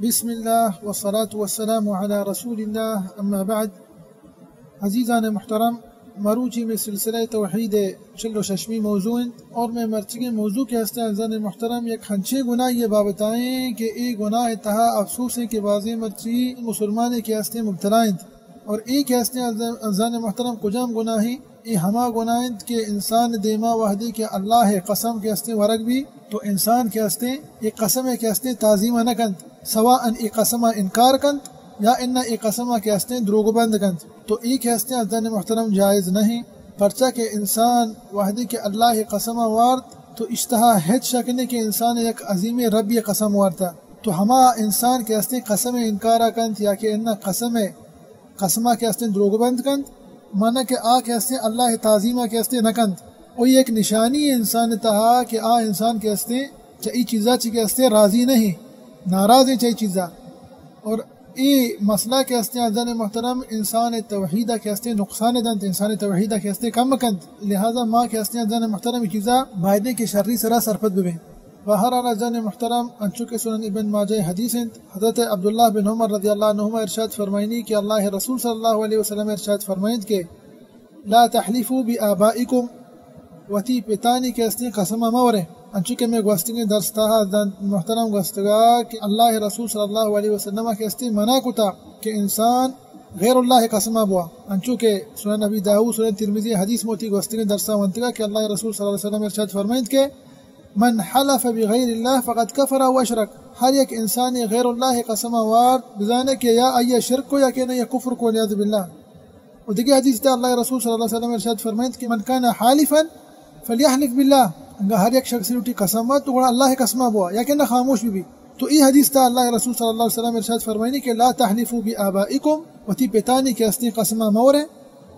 بسم اللہ والصلاة والسلام علی رسول اللہ اما بعد. عزیزان محترم، مروچی میں سلسلہ توحید چلو ششمی موضوع اور میں مرچگے موضوع کے ہستے عزیزان محترم یک ہنچے گناہ یہ بابتائیں کہ ای گناہ تہا افسوس ہے کہ بعضی مرچی مسلمان کے ہستے مبتلائیں اور ایک ہستے عزیزان محترم کجام گناہی ای ہما گناہ کہ انسان دیما وحدی کہ اللہ قسم کے ہستے ورگ بھی تو انسان کے ہستے ایک قسم کے ہستے تعظیمہ نہ کنت سواء ای قسمہ انکار کنت یا ان ای قسمہ کے ہستے دروغ بند کنت تو ایک ہستے عزیزان محترم جائز نہیں پرچہ کہ انسان وحدی کہ اللہ قسمہ وارد تو اشتہا ہیچ شکنے کہ انسان یک عظیم ربی قسم وارتا تو ہما انسان کے ہستے قسم انکارہ کنت یا کہ ان قسمہ کے ہستے دروغ بند کنت مانا کہ آ کے ہستے اللہ تعظیمہ کے ہستے نہ کنت اور یہ ایک نشانی انسان تہا کہ آ انسان کے ہستے چاہی چیزا چی کے ہستے راضی نہیں ناراض ہے چاہی چیزا اور ای مسئلہ کے ہستے عزیزان محترم انسان توحیدہ کے ہستے نقصان دنت انسان توحیدہ کے ہستے کم کنت لہذا ماں کے ہستے عزیزان محترم چیزا بائدے کے شرری سرا سرپت ببیں بہرحال عزیزان محترم انچو کے سنن ابن ماجہ حدیث حضرت عبداللہ بن عمر رضی اللہ عنہما ارشاد فرمائنی کہ اللہ رسول صلی اللہ علیہ وسلم ارشاد فرمائند کہ لا تحلفوا بآبائکم وتی پتانی کے ہستے قسمہ مورے انچو کہ میں گوستگی درس تاہا محترم گوستگا کہ اللہ رسول صلی اللہ علیہ وسلم کے ہستے منع کتا کہ انسان غیر اللہ قسمہ بوا انچو کہ سنن نبی داؤد سنن ترمذی حدیث موتی گوستگی درسا منتگا کہ اللہ رسول صلی اللہ علیہ وسلم ارشاد فرمائند کہ من حلف بغیر اللہ فقد کفر و اشرک ہر ایک انسان غیر اللہ قسمہ وار بزانے کہ یا ای شرک کو یا کہ یا کفر کو والعیاذ باللہ. اور دیکھیں حدیث تا اللہ رسول صلی اللہ علیہ وسلم ارشاد فرمائند کہ من کان حالفا فلیحلف باللہ ہر ایک شخص روٹی قسم تو اللہ قسمہ بوا یا کہ نہ خاموش بھی تو ای حدیث تا اللہ رسول صلی اللہ علیہ وسلم ارشاد فرمائنی کہ لا تحلفوا بآبائکم وتی پتانی کے ہستی قسمہ مورے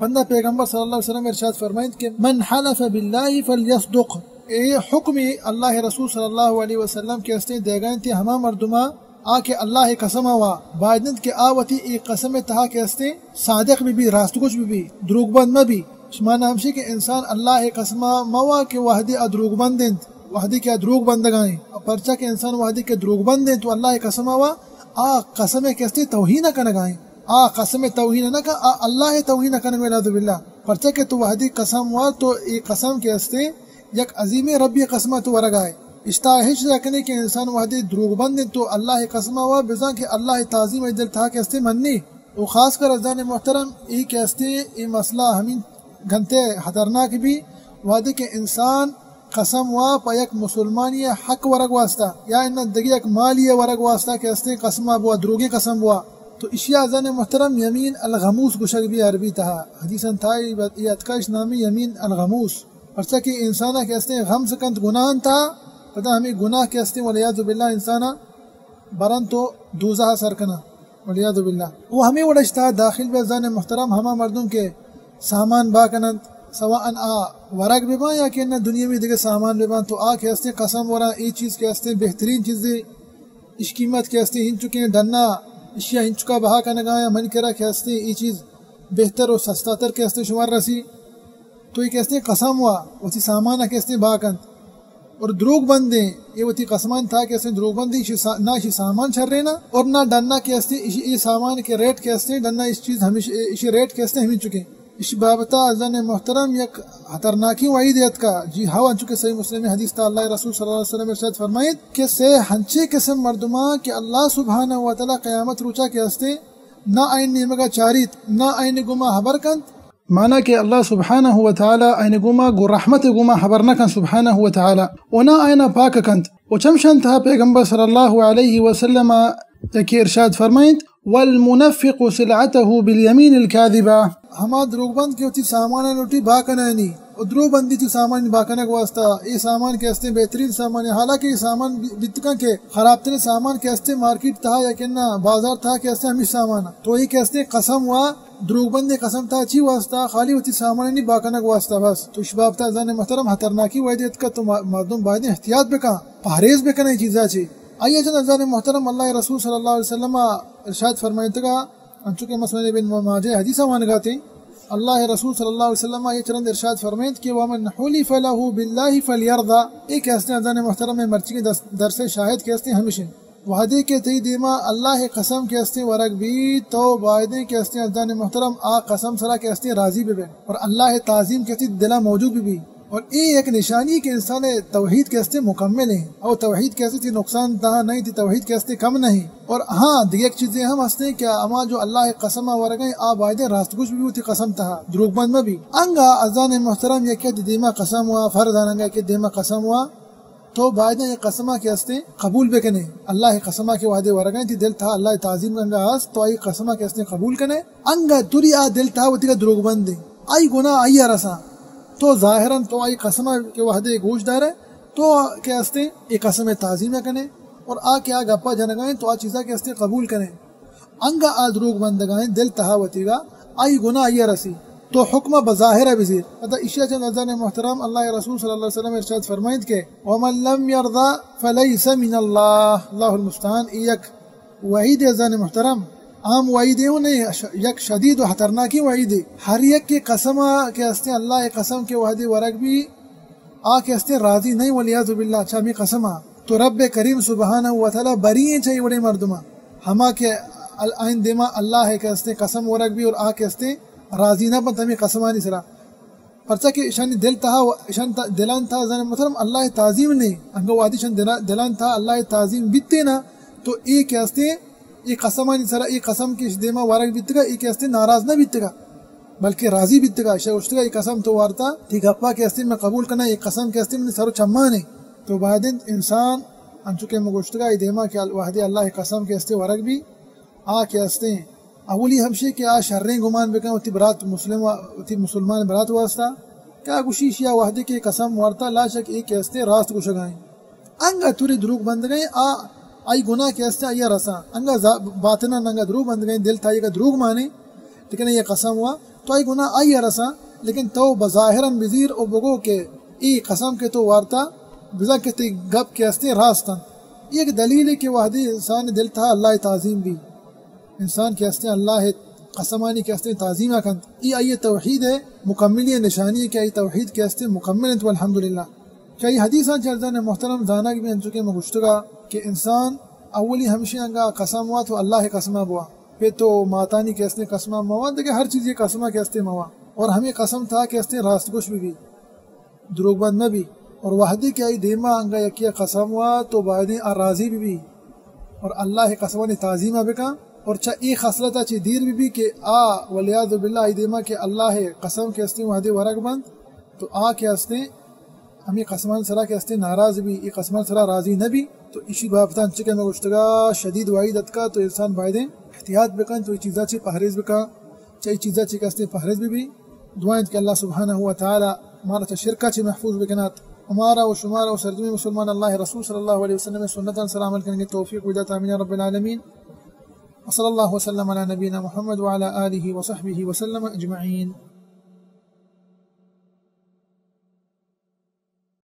بندہ پیغمبر صلی اللہ علیہ وسلم ارشاد فرمائند کہ من حلف باللہ فلیصدق اے حکم اللہ رسول صلی اللہ علیہ وسلم کے ہستے دیگائن تھی ہما مردمہ آ کے اللہ قسم ہوا بائدند کے آوتی ای قسم تہا کے ہستے صادق بھی راست کچھ بھی دروغ بند میں بھی شمانہ ہمشی کہ انسان اللہ قسمہ موا کے وحدی ادروغ بندند وحدی کے ادروغ بندگائیں پرچہ کہ انسان وحدی کے دروغ بندیں تو اللہ قسم ہوا آ قسم کے ہستے توہین کنگائیں آ قسم توہین نہ کہ اللہ توہین کنگ والعیاذ باللہ پرچہ کہ تو وحدی قسم ہوا تو ای قسم کے ہستے یک عظیم ربی قسمہ تو ورگائے اشتاہش رکھنے کے انسان وحدی دروغ بند تو اللہ قسمہ ہوا بزاں کہ اللہ تعظیم دل تھا کے ہستے منی وہ خاص کر عزیزان محترم ای کے ہستے ای مسئلہ ہمیں گھنٹے خطرناک بھی وحدی کے انسان قسم ہوا پا یک مسلمانی حق ورگ واسطہ یا ان دگی یک مالی ورگ واسطہ کے ہستے قسمہ بوا دروگی قسم بوا تو اشیاء عزیزان محترم یمین الغموس گشک بھی عربی تہا حدیثاً تھا یہ اتکاش نامی یمین الغموس پرچہ کہ انسانہ کے ہستے غم سکنت گناہ تھا پتہ ہمیں گناہ کے ہستے والعیاذ باللہ انسانہ برن تو دوزہ سرکنا والعیاذ باللہ وہ ہمیں وڑشتا داخل بے عزیزان محترم ہما مردم کے سامان با کنند سواء ورق ببا یا کہ دنیا میں دیگر سامان ببا تو آ کے ہستے قسم ورا ای چیز کے ہستے بہترین چیزیں اس قیمت کے ہستے ہن چکے ڈنا اشیاء ہن چکا بہا کا نگایا من کرا کے ہستے ای چیز بہتر اور سستا تر کے ہستے شمار رسی تو یہ کہتے قسم ہوا وتی سامان کہتے باکند اور دروغ بندیں یہ وتی قسمان تھا کہتے دروغ بندی نہ اسی سامان چھر رہنا اور نہ ڈننا کہتے اسی سامان کے ریٹ کہتے ڈننا اس چیز ہمیشہ اسی ریٹ کہتے ہمیں چکے اس بابتا عزیزان محترم یک خطرناکی وعیدیت کا جی ہوا چکے صحیح مسلم حدیث تا اللہ رسول صلی اللہ علیہ وسلم ارشاد فرمائید کہ سے ہنچے قسم مردمہ کہ اللہ سبحانہ وتعالی قیامت روچا کے ہستے نہ آئین نیمگا چاریت نہ آئین گما حبر کند مانا کہ اللہ سبحانہ وتعالی این گما گو رحمت گما حبر نکن سبحانہ وتعالی ونا آئین پاک کند و چمشن تھا پیغمبر صلی اللہ علیہ وسلم یکی ارشاد فرمائند والمنفق سلعته بالیمین الكاذبہ ہما دروغ بند کی ہوتی سامان نوٹی باکنانی اور دروغ بندی تی سامان باکنک واسطہ یہ سامان کے ہستے بہترین سامان ہے حالانکہ یہ سامان بتکا کے خراب تر سامان کے ہستے مارکیٹ تھا یا کہ بازار تھا کے ہستے ہمیں سامان تو یہ کے ہستے قسم ہوا دروغ بندی قسم تھا اچھی واسطہ خالی ہوتی سامان نہیں باکنک واسطہ بس تو شباب تا عزیزان محترم خطرناکی وعیدیت کا تو مردم باید احتیاط بکا پہریز بکا نہیں چیزا چی آئیے جن عزیزان محترم اللہ رسول صلی اللہ علیہ وسلم ارشاد فرمائیت کا انچوکہ مسئلہ ابن ماجہ حدیثہ مانگاتے اللہ رسول صلی اللہ علیہ وسلم یہ چرند ارشاد فرمائید کہ وَمَنْ حُلِفَ لَهُ بِاللَّهِ فَلْيَرْضَى ایک ہستے عزیزان محترم میں مرچی کے درس شاہد کے ہستے ہمیشہ وحدے کے تی دیما اللہ قسم کے ہستے ورگ بھی تو باعدیں کے ہستے ازدان محترم آ قسم سرا کے ہستے راضی بھی اور اللہ تعظیم کے ہستے دلا موجود بھی اور یہ ایک نشانی کہ انسان توحید کے ہستے مکمل ہیں اور توحید کے ہستے نقصان دہ نہیں تھی، توحید کے ہستے کم نہیں. اور ہاں دیگر چیزیں ہم ہستے کیا اما جو اللہ قسم ورگیں آ باعدیں راست گوش بھی ہوتی قسم تھا دروغ بند میں بھی انگا ازدان محترم یہ کہ دیما قسم ہوا فرض آنگا کہ دیما قسم ہوا تو باعدیں یہ قسمہ کے ہستے قبول بکنے اللہ قسمہ کے وعدے ورگیں تھی دل تھا اللہ تعظیم انگا ہست تو آئی قسمہ کے ہستے قبول کنے انگا دوری آ دل تھا ہوتی کا دروغ بند دے آئی گناہ آئی رسا تو ظاہراً تو آئی قسمہ کے وحدے گوش دار ہے تو کیا ہستے یہ قسم تعظیم کنے اور آ کے آ گپا جنگائیں تو آ چیزا کے ہستے قبول کریں انگا آ دروغ بندگائیں دل تہا ہوتی گا آئی گناہ آئی رسی تو حکمہ بظاہر بزیر ادا اشیاء چند ازان محترم اللہ رسول صلی اللہ علیہ وسلم ارشاد فرمائید کے وَمَن لَمْ يَرْضَ فَلَيْسَ مِنَ اللَّهِ اللہ المستعان. یک وعید ازان محترم عام وعیدیں ہوں نہیں، یک شدید و خطرناکی وعید. ہر یک کے قسمہ کے ہستے اللہ قسم کے وحدی ورگ بھی آ کے ہستے راضی نہیں ولیعذ باللہ اچھا می قسمہ تو رب کریم سبحانہ وتعالی بری چاہیے بڑے مردمہ ہما کے آئین دیما اللہ کے ہستے قسم ورگ بھی اور آ کے ہستے راضی نہ بن تمہیں قسمانی سرا پرچہ کہ اشانی دل تھا اشان دلان تھا زن محترم اللہ تعظیم نہیں انگو وادی شان دلان تھا اللہ تعظیم بیتے نا تو ایک ہستے یہ قسمانی سرا یہ قسم کی دیما ورگ بیتے گا ایک ہستے ناراض نہ بیتے گا بلکہ راضی بیتے گا اشتے گا یہ قسم تو وارتا ٹھیک اپا کے ہستے میں قبول کرنا یہ قسم کے ہستے میں سرو چمان ہے تو بعد انسان انچکے مگوشتگا یہ دیما کہ وحدی اللہ قسم کے ہستے ورگ بھی آ کے ہستے اولی ہمشے کہ آ شریں گمان بکن اتی برات مسلمان برات واسطہ کیا گوشیش یا وحدی کے قسم وارتا لا شک ایک ہستے راست گوشگائیں انگا توری دروغ بند گئیں آئی گناہ کے ہستے آئی رسا انگا باطنا ننگا دروغ بند گئیں دل تھا یہ دروغ مانے لیکن یہ قسم ہوا تو آئی گناہ آئی رسا لیکن تو بظاہراً بزیر او بگو کہ ای قسم کے تو وارتا بزا کے تی گپ کے ہستے راستاً یہ ایک دلیل ہے کہ وحدی انسان دل تھا اللہ تعظیم بھی انسان کے ہستے اللہ قسمانی کے ہستے تعظیمہ کن یہ آئی توحید ہے مکملی نشانی ہے کہ آئی توحید کے ہستے مکمل ہیں تو الحمدللہ. کیا یہ حدیثاں چلزان محترم زانا کی بھی انچکے میں گشتگا کہ انسان اولی ہمشی انگا قسم ہوا تو اللہ قسمہ بوا پھر تو ماتانی کے ہستے قسمہ موا دیکھیں ہر چیز یہ قسمہ کے ہستے موا اور ہمیں قسم تھا کہ ہستے راست گوش بھی دروغ بند میں بھی اور وحدی کے آئی دیما انگا یکی قسم ہوا تو بعدیں راضی بھی اور اللہ قسمانی تعظیمہ بکا اور چا ای خصلتا چی دیر بھی کہ آ ولیعذ باللہ ای دیما کہ اللہ قسم کے ہستے وحدی ورگ بند تو آ کے ہستے ہمیں قسمان سرا کے ہستے ناراض بھی ای قسمان سرا راضی نہ بھی تو اسی بابتان چکے میں گشتگا شدید وعیدت کا تو انسان بائدیں احتیاط بکن تو ای چیزا چی پہریز بکا چاہی چیزا چی کے ہستے پہریز بھی دعائیں کہ اللہ سبحانہ وتعالی ہمارا تا شرکہ چی محفوظ بکنات ہمارا و شمارا و سرجمی مسلمان اللہ رسول صلی اللہ علیہ وسلم سنتاً سلام علیکن کے توفیق وجات آمین رب العالمین وصلی اللہ وسلم علی نبینا محمد وعلی آلہ وصحبہ وسلم اجمعین.